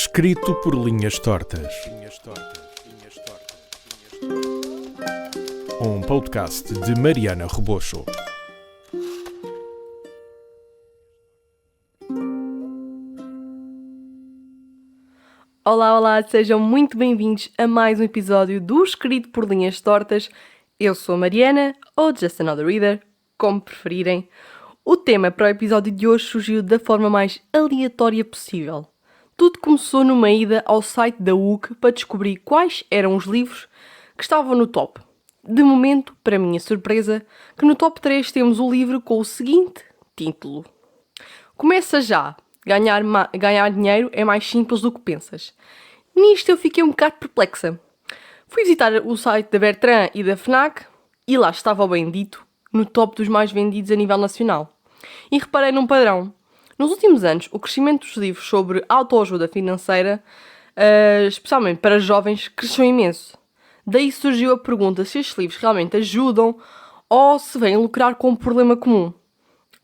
Escrito por linhas tortas. Um podcast de Mariana Rebocho. Olá, sejam muito bem-vindos a mais um episódio do Escrito por Linhas Tortas. Eu sou a Mariana, ou Just Another Reader, como preferirem. O tema para o episódio de hoje surgiu da forma mais aleatória possível. Tudo começou numa ida ao site da UC para descobrir quais eram os livros que estavam no top. De momento, para minha surpresa, que no top 3 temos o livro com o seguinte título: Começa já! Ganhar dinheiro é mais simples do que pensas. Nisto eu fiquei um bocado perplexa. Fui visitar o site da Bertrand e da FNAC e lá estava o bendito no top dos mais vendidos a nível nacional. E reparei num padrão. Nos últimos anos, o crescimento dos livros sobre autoajuda financeira, especialmente para jovens, cresceu imenso. Daí surgiu a pergunta se estes livros realmente ajudam ou se vêm lucrar com um problema comum.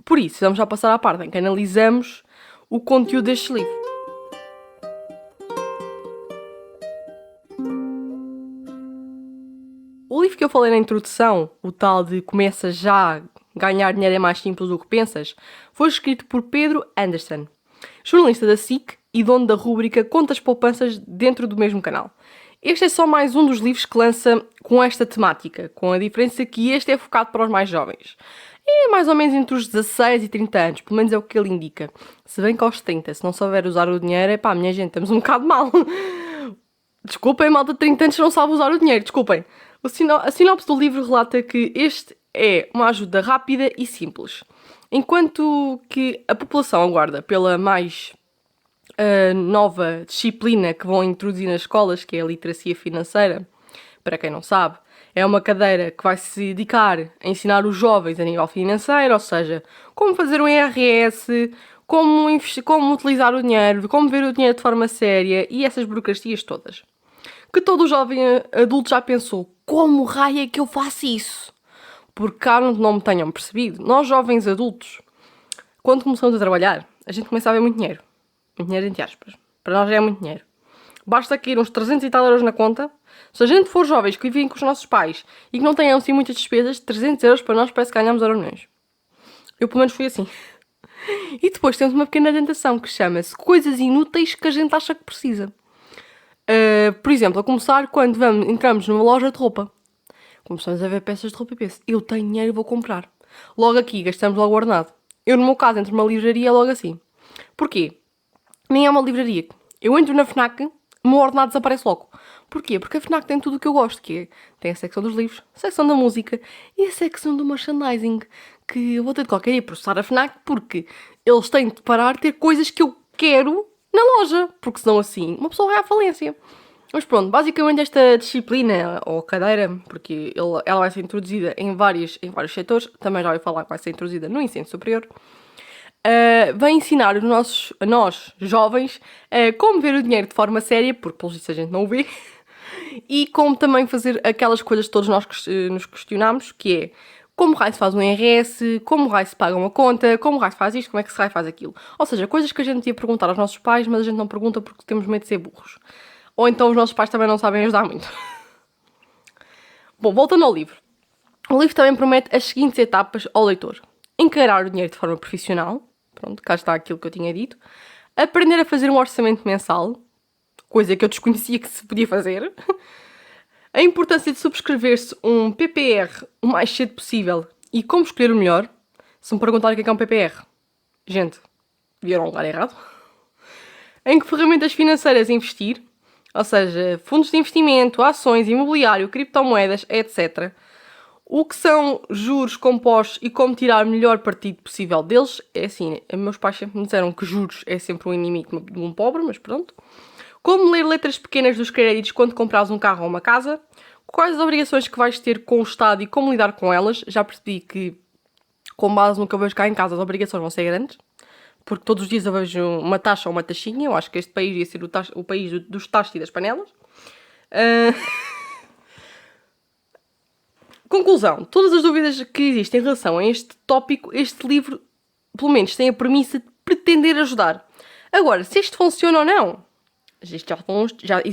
Por isso, vamos já passar à parte em que analisamos o conteúdo deste livro. O livro que eu falei na introdução, o tal de Começa já, ganhar dinheiro é mais simples do que pensas, foi escrito por Pedro Anderson, jornalista da SIC e dono da rúbrica Contas Poupanças dentro do mesmo canal. Este é só mais um dos livros que lança com esta temática, com a diferença que este é focado para os mais jovens. É mais ou menos entre os 16 e 30 anos, pelo menos é o que ele indica. Se bem que aos 30, se não souber usar o dinheiro, minha gente, estamos um bocado mal. Desculpem, malta de 30 anos, se não sabe usar o dinheiro, desculpem. A sinopse do livro relata que este é uma ajuda rápida e simples. Enquanto que a população aguarda pela mais nova disciplina que vão introduzir nas escolas, que é a literacia financeira, para quem não sabe, é uma cadeira que vai se dedicar a ensinar os jovens a nível financeiro, ou seja, como fazer um IRS, como utilizar o dinheiro, como ver o dinheiro de forma séria e essas burocracias todas. Que todo jovem adulto já pensou, como raio é que eu faço isso? Porque caso não me tenham percebido, nós jovens adultos, quando começamos a trabalhar, a gente começa a ver muito dinheiro. Muito dinheiro entre aspas. Para nós já é muito dinheiro. Basta cair uns 300 e tal euros na conta. Se a gente for jovens que vivem com os nossos pais e que não tenham assim muitas despesas, 300 euros para nós parece que ganhamos milhões. Eu pelo menos fui assim. E depois temos uma pequena tentação que chama-se coisas inúteis que a gente acha que precisa. Por exemplo, a começar quando entramos numa loja de roupa. Começamos a ver peças de roupa e penso, eu tenho dinheiro e vou comprar. Logo aqui gastamos logo o ordenado. Eu no meu caso entro numa livraria logo assim. Porquê? Nem é uma livraria. Eu entro na FNAC, o meu ordenado desaparece logo. Porquê? Porque a FNAC tem tudo o que eu gosto, que é, tem a secção dos livros, a secção da música e a secção do merchandising, que eu vou ter de qualquer dia processar a FNAC porque eles têm de parar de ter coisas que eu quero na loja, porque senão assim uma pessoa vai à falência. Mas pronto, basicamente esta disciplina, ou cadeira, porque ela vai ser introduzida em vários setores, também já ouvi falar que vai ser introduzida no ensino superior, vai ensinar a nós, jovens, como ver o dinheiro de forma séria, porque pelo visto a gente não o vê, e como também fazer aquelas coisas que todos nós nos questionamos, que é como raio se faz um IRS, como raio se paga uma conta, como raio se faz isto, como é que se raio faz aquilo. Ou seja, coisas que a gente ia perguntar aos nossos pais, mas a gente não pergunta porque temos medo de ser burros. Ou então os nossos pais também não sabem ajudar muito. Bom, voltando ao livro. O livro também promete as seguintes etapas ao leitor. Encarar o dinheiro de forma profissional. Pronto, cá está aquilo que eu tinha dito. Aprender a fazer um orçamento mensal. Coisa que eu desconhecia que se podia fazer. A importância de subscrever-se um PPR o mais cedo possível. E como escolher o melhor. Se me perguntarem o que é um PPR. Gente, vieram ao lugar errado. Em que ferramentas financeiras investir. Ou seja, fundos de investimento, ações, imobiliário, criptomoedas, etc. O que são juros compostos e como tirar o melhor partido possível deles. É assim, meus pais sempre me disseram que juros é sempre um inimigo de um pobre, mas pronto. Como ler letras pequenas dos créditos quando compras um carro ou uma casa. Quais as obrigações que vais ter com o Estado e como lidar com elas. Já percebi que, com base no que eu vejo cá em casa, as obrigações vão ser grandes. Porque todos os dias eu vejo uma taxa ou uma taxinha. Eu acho que este país ia ser o país dos tachos e das panelas. Conclusão. Todas as dúvidas que existem em relação a este tópico, este livro, pelo menos, tem a premissa de pretender ajudar. Agora, se isto funciona ou não, Isso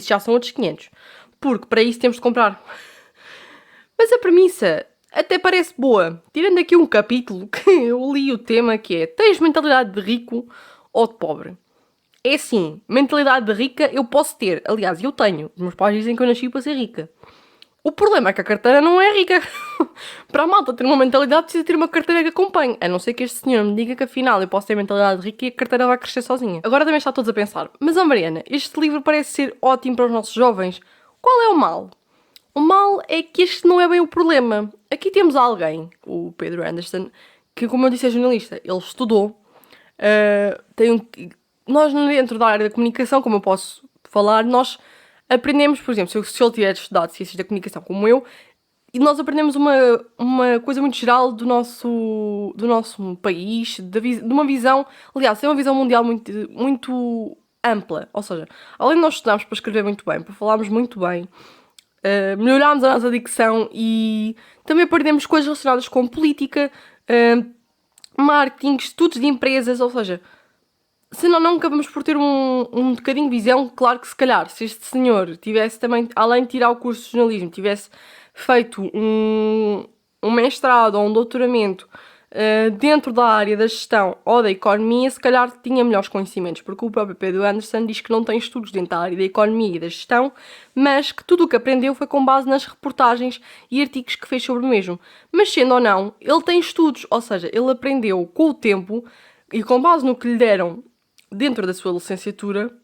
já são outros 500. Porque para isso temos de comprar. Mas a premissa até parece boa. Tirando aqui um capítulo que eu li o tema que é: tens mentalidade de rico ou de pobre? É assim, mentalidade de rica eu posso ter. Aliás, eu tenho. Os meus pais dizem que eu nasci para ser rica. O problema é que a carteira não é rica. Para a malta ter uma mentalidade precisa ter uma carteira que acompanhe. A não ser que este senhor me diga que afinal eu posso ter mentalidade rica e a carteira vai crescer sozinha. Agora também está todos a pensar: mas Mariana, este livro parece ser ótimo para os nossos jovens. Qual é o mal? O mal é que este não é bem o problema. Aqui temos alguém, o Pedro Anderson, que, como eu disse, é jornalista. Ele estudou. Nós dentro da área da comunicação, como eu posso falar, nós aprendemos, por exemplo, se ele tiver estudado Ciências da Comunicação como eu, e nós aprendemos uma coisa muito geral do nosso país, de uma visão, aliás, é uma visão mundial muito ampla. Ou seja, além de nós estudarmos para escrever muito bem, para falarmos muito bem, melhorámos a nossa dicção e também aprendemos coisas relacionadas com política, marketing, estudos de empresas, ou seja, senão não acabamos por ter um bocadinho de visão. Claro que se calhar, se este senhor tivesse também, além de tirar o curso de jornalismo, tivesse feito um mestrado ou um doutoramento dentro da área da gestão ou da economia, se calhar tinha melhores conhecimentos, porque o próprio Pedro Anderson diz que não tem estudos dentro da área da economia e da gestão, mas que tudo o que aprendeu foi com base nas reportagens e artigos que fez sobre o mesmo. Mas sendo ou não, ele tem estudos, ou seja, ele aprendeu com o tempo e com base no que lhe deram dentro da sua licenciatura,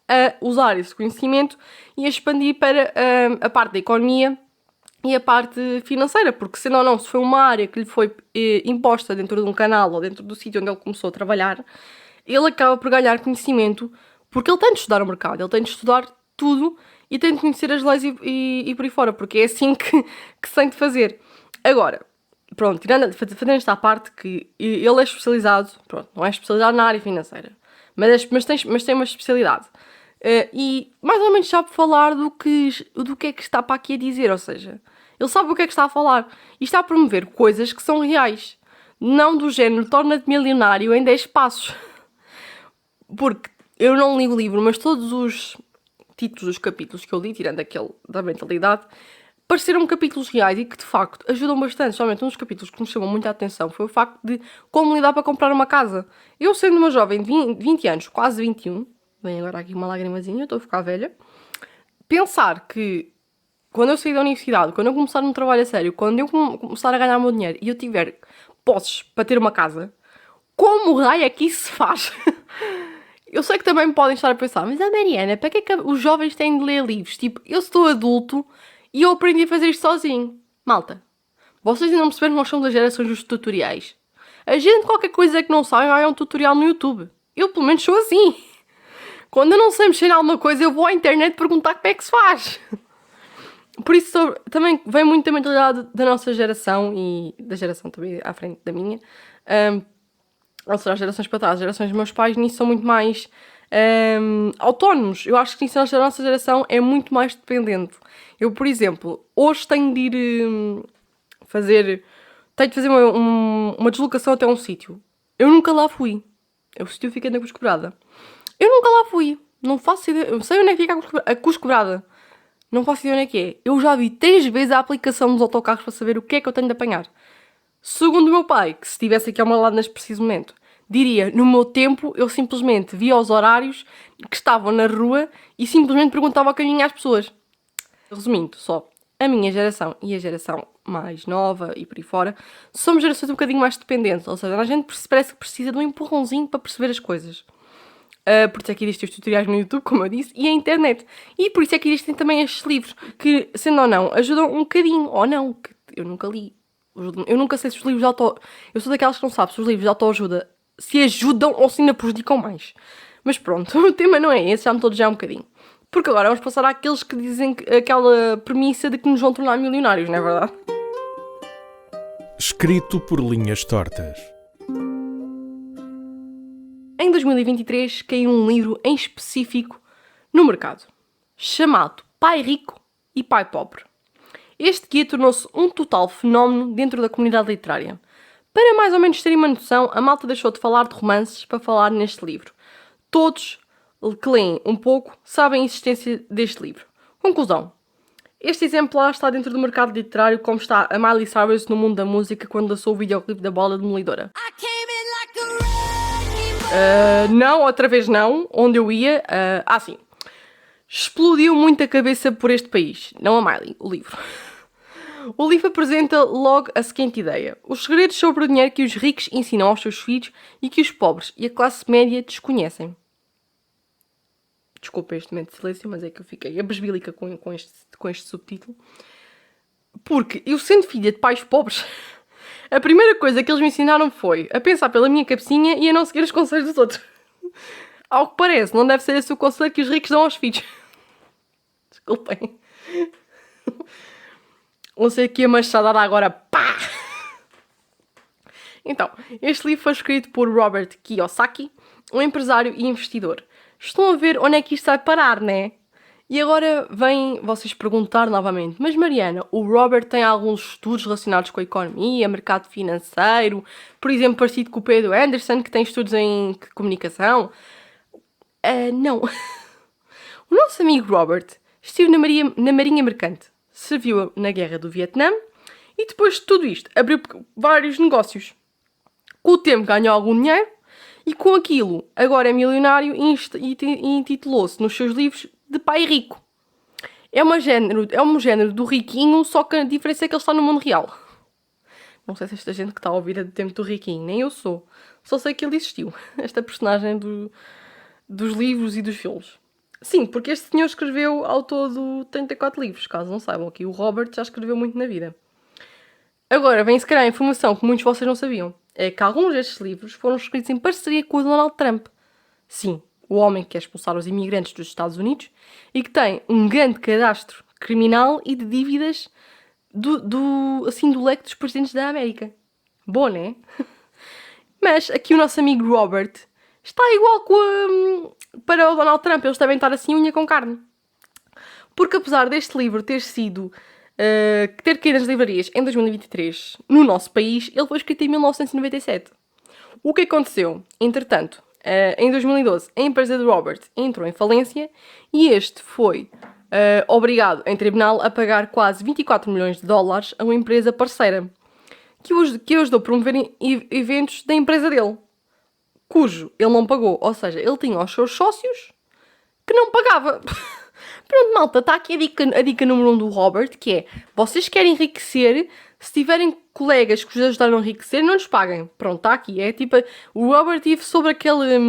a usar esse conhecimento e a expandir para a parte da economia e a parte financeira, porque senão não, se foi uma área que lhe foi imposta dentro de um canal ou dentro do sítio onde ele começou a trabalhar, ele acaba por ganhar conhecimento, porque ele tem de estudar o mercado, ele tem de estudar tudo e tem de conhecer as leis e por aí fora, porque é assim que se tem de fazer. Agora, pronto, fazendo esta parte, que ele é especializado, pronto, não é especializado na área financeira, mas tem uma especialidade. E mais ou menos sabe falar do que é que está para aqui a dizer, ou seja, ele sabe o que é que está a falar e está a promover coisas que são reais, não do género torna-te milionário em 10 passos. Porque eu não li o livro, mas todos os títulos dos capítulos que eu li, tirando aquele da mentalidade, pareceram capítulos reais e que de facto ajudam bastante. Somente um dos capítulos que me chamou muita atenção foi o facto de como lidar para comprar uma casa. Eu, sendo uma jovem de 20 anos, quase 21, vem agora aqui uma lagrimazinha, estou a ficar velha, pensar que quando eu sair da universidade, quando eu começar um trabalho a sério, quando eu começar a ganhar o meu dinheiro e eu tiver posses para ter uma casa, como raio é que isso se faz? Eu sei que também podem estar a pensar, mas a Mariana, para que é que os jovens têm de ler livros? Tipo, eu estou adulto e eu aprendi a fazer isto sozinho. Malta, vocês ainda não perceberam que nós somos das gerações dos tutoriais. A gente, qualquer coisa que não sabe, vai a um tutorial no YouTube. Eu, pelo menos, sou assim. Quando eu não sei mexer em alguma coisa, eu vou à internet perguntar como é que se faz. Por isso, também vem muito da mentalidade da nossa geração e da geração também à frente da minha. Ou seja, as gerações para trás, as gerações dos meus pais, nisso são muito mais autónomos. Eu acho que nisso a nossa geração é muito mais dependente. Eu, por exemplo, hoje tenho de ir fazer uma deslocação até um sítio. Eu nunca lá fui. O sítio fica na Cruz Quebrada. Eu nunca lá fui. Não faço ideia. Eu sei onde é que fica a Cruz Quebrada. Não faço ideia onde é que é. Eu já vi 3 vezes a aplicação dos autocarros para saber o que é que eu tenho de apanhar. Segundo o meu pai, que se estivesse aqui ao meu lado neste preciso momento, diria, no meu tempo, eu simplesmente via os horários que estavam na rua e simplesmente perguntava o caminho às pessoas. Resumindo, só, a minha geração e a geração mais nova e por aí fora, somos gerações um bocadinho mais dependentes. Ou seja, a gente parece que precisa de um empurrãozinho para perceber as coisas. Por isso é que existem os tutoriais no YouTube, como eu disse, e a internet. E por isso é que existem também estes livros, que, sendo ou não, ajudam um bocadinho. Ou não, que eu nunca li. Eu nunca sei se os livros de Eu sou daquelas que não sabem se os livros de autoajuda se ajudam ou se ainda prejudicam mais. Mas pronto, o tema não é esse, já me estou a já um bocadinho. Porque agora vamos passar àqueles que dizem aquela premissa de que nos vão tornar milionários, não é verdade? Escrito por linhas tortas. Em 2023 caiu um livro em específico no mercado, chamado Pai Rico e Pai Pobre. Este guia tornou-se um total fenómeno dentro da comunidade literária. Para mais ou menos terem uma noção, a malta deixou de falar de romances para falar neste livro. Todos que leem um pouco sabem a existência deste livro. Conclusão. Este exemplar está dentro do mercado literário como está a Miley Cyrus no mundo da música quando lançou o videoclipe da Bola Demolidora. Não, outra vez não. Onde eu ia? Sim. Explodiu muito a cabeça por este país. Não a Miley, o livro. O livro apresenta logo a seguinte ideia. Os segredos sobre o dinheiro que os ricos ensinam aos seus filhos e que os pobres e a classe média desconhecem. Desculpa este momento de silêncio, mas é que eu fiquei abesbílica com este subtítulo. Porque eu, sendo filha de pais pobres, a primeira coisa que eles me ensinaram foi a pensar pela minha cabecinha e a não seguir os conselhos dos outros. Ao que parece, não deve ser esse o conselho que os ricos dão aos filhos. Desculpem. Vou ser aqui a machadada agora. Pá! Então, este livro foi escrito por Robert Kiyosaki, um empresário e investidor. Estão a ver onde é que isto vai parar, né? E agora vêm vocês perguntar novamente, mas Mariana, o Robert tem alguns estudos relacionados com a economia, mercado financeiro, por exemplo, parecido com o Pedro Anderson, que tem estudos em comunicação? Não. O nosso amigo Robert esteve na Marinha Mercante, serviu na Guerra do Vietnã e depois de tudo isto abriu vários negócios. Com o tempo ganhou algum dinheiro e com aquilo agora é milionário e intitulou-se nos seus livros de pai rico. É um género do riquinho, só que a diferença é que ele está no mundo real. Não sei se esta gente que está a ouvir é do tempo do riquinho, nem eu sou. Só sei que ele existiu, esta personagem dos livros e dos filmes. Sim, porque este senhor escreveu ao todo 34 livros, caso não saibam aqui. O Robert já escreveu muito na vida. Agora, vem se calhar a informação que muitos de vocês não sabiam. É que alguns destes livros foram escritos em parceria com o Donald Trump. Sim, o homem que quer expulsar os imigrantes dos Estados Unidos e que tem um grande cadastro criminal e de dívidas do leque dos presidentes da América. Bom, né? Mas aqui o nosso amigo Robert está igual para o Donald Trump. Eles devem estar assim unha com carne. Porque apesar deste livro ter caído nas livrarias em 2023 no nosso país, ele foi escrito em 1997. O que aconteceu? Entretanto, em 2012, a empresa de Robert entrou em falência e este foi obrigado em tribunal a pagar quase 24 milhões de dólares a uma empresa parceira que o ajudou a promover eventos da empresa dele, cujo ele não pagou. Ou seja, ele tinha os seus sócios que não pagava. Pronto, malta, está aqui a dica número 1 do Robert, que é, vocês querem enriquecer, se tiverem colegas que vos ajudaram a enriquecer, não lhes paguem. Pronto, está aqui. É tipo, o Robert vive sobre aquele...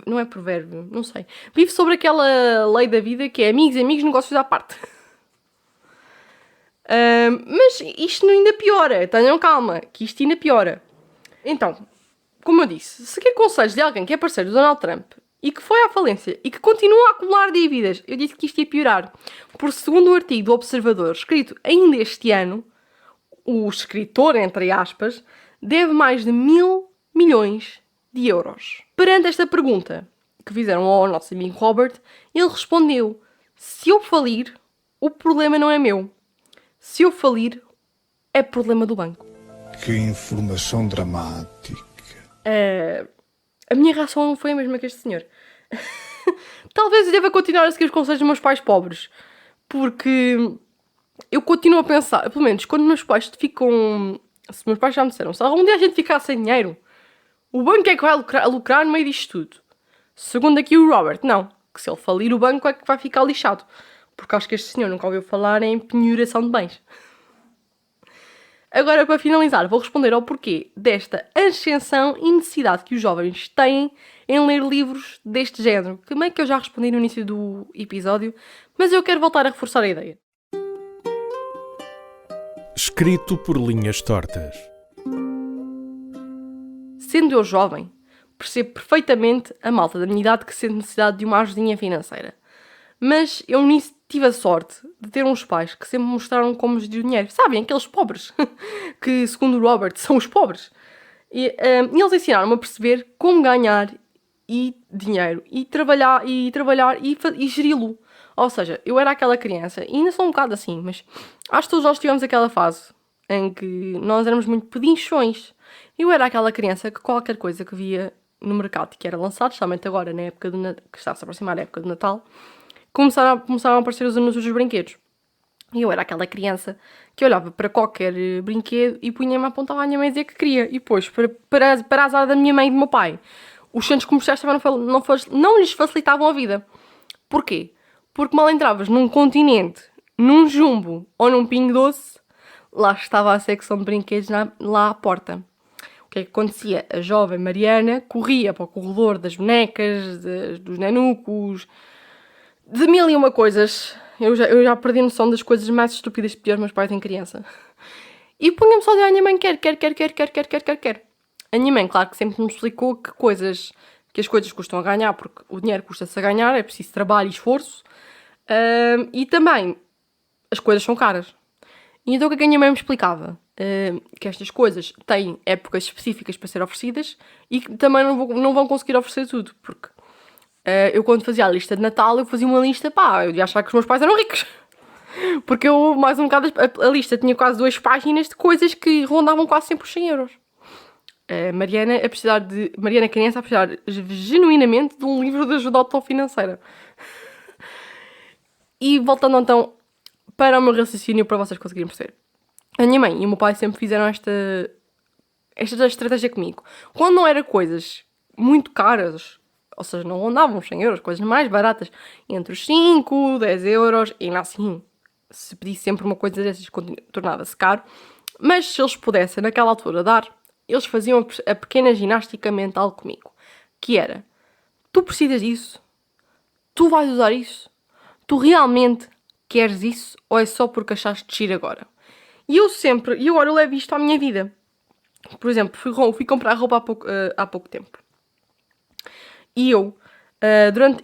não é provérbio, não sei. Vive sobre aquela lei da vida que é amigos, negócios à parte. Mas isto ainda piora. Tenham calma, que isto ainda piora. Então, como eu disse, seguir conselhos de alguém que é parceiro do Donald Trump e que foi à falência e que continua a acumular dívidas, eu disse que isto ia piorar. Por segundo o artigo do Observador, escrito ainda este ano, o escritor, entre aspas, deve mais de 1.000 milhões de euros. Perante esta pergunta que fizeram ao nosso amigo Robert, ele respondeu: se eu falir, o problema não é meu. Se eu falir, é problema do banco. Que informação dramática. A minha reação não foi a mesma que este senhor. Talvez eu deva continuar a seguir os conselhos dos meus pais pobres. Porque eu continuo a pensar, pelo menos quando meus pais ficam... Se meus pais já me disseram, se algum dia a gente ficar sem dinheiro, o banco é que vai lucrar no meio disto tudo. Segundo aqui o Robert, não. Que se ele falir, o banco é que vai ficar lixado. Porque acho que este senhor nunca ouviu falar em penhoração de bens. Agora, para finalizar, vou responder ao porquê desta ascensão e necessidade que os jovens têm em ler livros deste género, que meio que eu já respondi no início do episódio, mas eu quero voltar a reforçar a ideia. Escrito por linhas tortas. Sendo eu jovem, percebo perfeitamente a malta da minha idade que sente necessidade de uma ajudinha financeira. Mas eu nisso tive a sorte de ter uns pais que sempre me mostraram como gerir o dinheiro. Sabem, aqueles pobres, que segundo o Robert são os pobres. E eles ensinaram-me a perceber como ganhar dinheiro e trabalhar e geri-lo. Ou seja, eu era aquela criança, e ainda sou um bocado assim, mas acho que todos nós tivemos aquela fase em que nós éramos muito pedinchões. Eu era aquela criança que qualquer coisa que via no mercado que era lançado, especialmente agora, na época que está-se a aproximar a época do Natal, começaram a aparecer os anúncios dos brinquedos. E eu era aquela criança que olhava para qualquer brinquedo e punha-me a apontar à minha mãe e dizia que queria. E depois, para azar da minha mãe e do meu pai, os centros comerciais também não lhes facilitavam a vida. Porquê? Porque mal entravas num Continente, num Jumbo ou num Pingo Doce, lá estava a secção de brinquedos lá à porta. O que é que acontecia? A jovem Mariana corria para o corredor das bonecas, dos nenucos, de mil e uma coisas. Eu já perdi a noção das coisas mais estúpidas que meus pais em criança. E punha-me só a dizer à minha mãe, quer. A minha mãe, claro que sempre me explicou que as coisas custam a ganhar, porque o dinheiro custa-se a ganhar, é preciso trabalho e esforço. E também, as coisas são caras. E então o que a minha mãe me explicava? Que estas coisas têm épocas específicas para ser oferecidas e que também não vão conseguir oferecer tudo, porque eu quando fazia a lista de Natal, eu fazia uma lista, eu ia achar que os meus pais eram ricos. Porque eu, mais um bocado, a lista tinha quase 2 páginas de coisas que rondavam quase sempre os 100 euros. Mariana criança a precisar genuinamente de um livro de ajuda autofinanceira. E voltando então para o meu raciocínio, para vocês conseguirem perceber. A minha mãe e o meu pai sempre fizeram esta estratégia comigo. Quando não era coisas muito caras, ou seja, não rondavam os 100 euros, coisas mais baratas, entre os 5, 10 euros, e ainda assim, se pedisse sempre uma coisa dessas, tornava-se caro. Mas se eles pudessem, naquela altura, dar, eles faziam a pequena ginástica mental comigo. Que era, tu precisas disso? Tu vais usar isso? Tu realmente queres isso? Ou é só porque achaste de ir agora? E agora eu levo isto à minha vida. Por exemplo, fui comprar roupa há pouco tempo. E eu,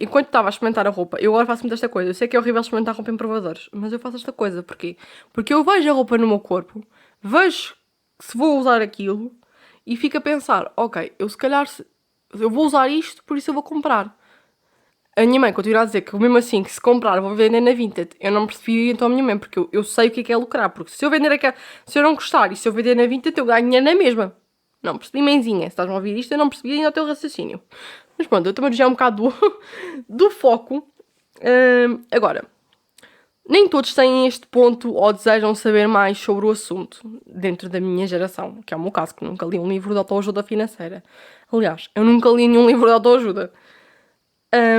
enquanto estava a experimentar a roupa, eu agora faço muito esta coisa. Eu sei que é horrível experimentar roupa em provadores, mas eu faço esta coisa. Porquê? Porque eu vejo a roupa no meu corpo, vejo se vou usar aquilo e fico a pensar, ok, eu se calhar eu vou usar isto, por isso eu vou comprar. A minha mãe continua a dizer que mesmo assim, que se comprar vou vender na Vinted. Eu não percebi então a minha mãe, porque eu sei o que é lucrar. Porque se eu não gostar e se eu vender na Vinted, eu ganho dinheiro na mesma. Não percebi, mãezinha. Se estás-me a ouvir isto, eu não percebi ainda o teu raciocínio. Mas pronto, eu também já um bocado do foco. Agora, nem todos têm este ponto ou desejam saber mais sobre o assunto dentro da minha geração, que é o meu caso, que nunca li um livro de autoajuda financeira. Aliás, eu nunca li nenhum livro de autoajuda.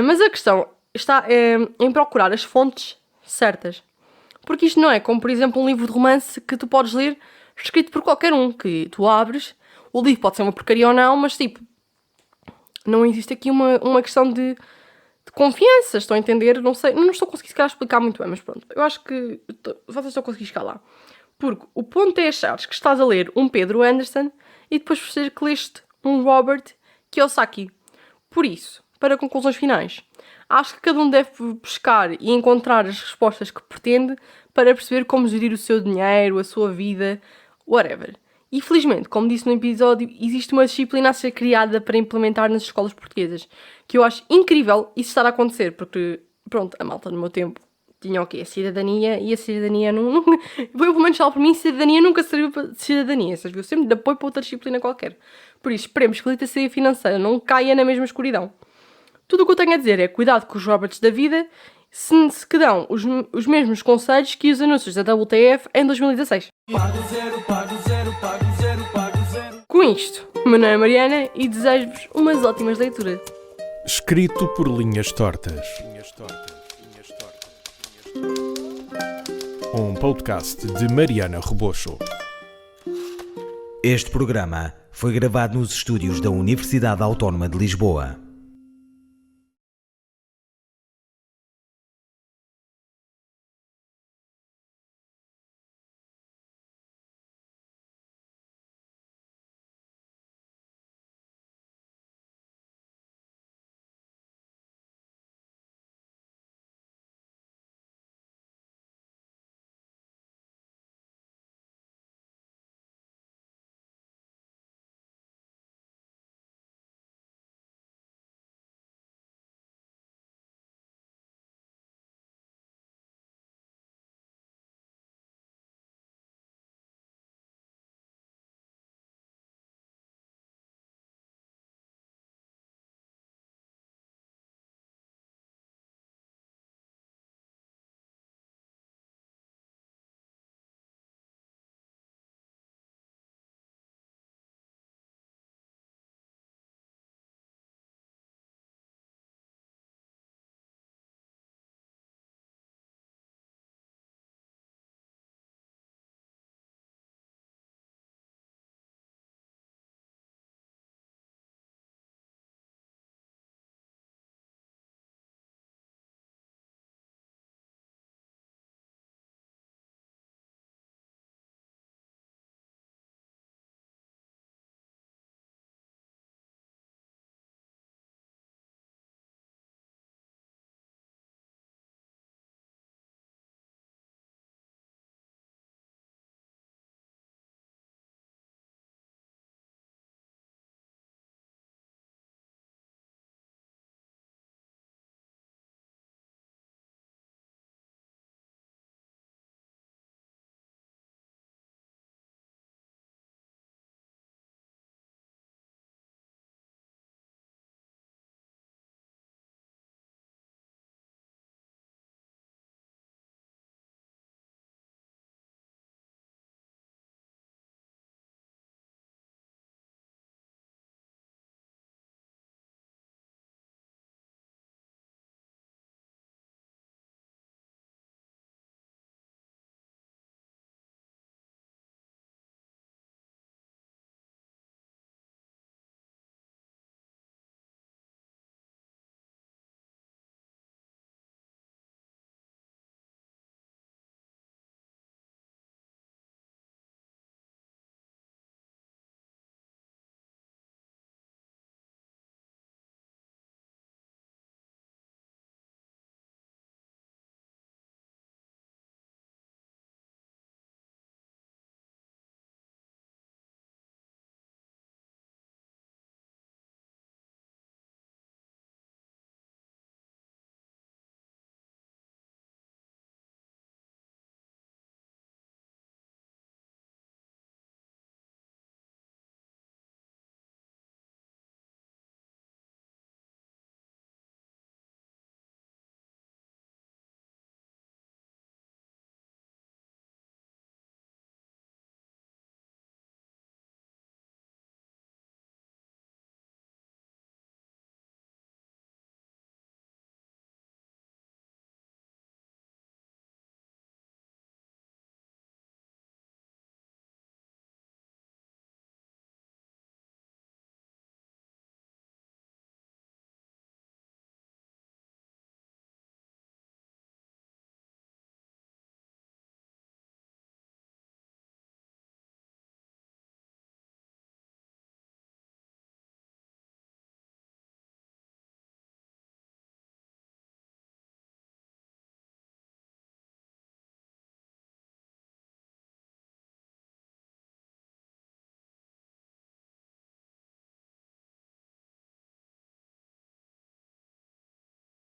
Mas a questão está em procurar as fontes certas. Porque isto não é como, por exemplo, um livro de romance que tu podes ler escrito por qualquer um, que tu abres, o livro pode ser uma porcaria ou não, mas tipo, não existe aqui uma questão de confiança, estão a entender? Não sei, não estou a conseguir explicar muito bem, mas pronto, eu acho que vocês estão a conseguir chegar lá. Porque o ponto é achares que estás a ler um Pedro Anderson e depois perceber que leste um Robert Kiyosaki. Por isso, para conclusões finais, acho que cada um deve buscar e encontrar as respostas que pretende para perceber como gerir o seu dinheiro, a sua vida, whatever. E felizmente, como disse no episódio, existe uma disciplina a ser criada para implementar nas escolas portuguesas, que eu acho incrível isso estar a acontecer, porque, pronto, a malta no meu tempo tinha o quê? A cidadania, e a cidadania não eu pelo menos falo por mim, cidadania nunca serviu para cidadania, serviu sempre de apoio para outra disciplina qualquer. Por isso, esperemos que a literacia financeira não caia na mesma escuridão. Tudo o que eu tenho a dizer é cuidado com os Roberts da vida, se que dão os mesmos conselhos que os anúncios da WTF em 2016. Pago zero. Com isto, o meu nome é Mariana e desejo-vos umas ótimas leituras. Escrito por linhas tortas. Um podcast de Mariana Rebocho. Este programa foi gravado nos estúdios da Universidade Autónoma de Lisboa.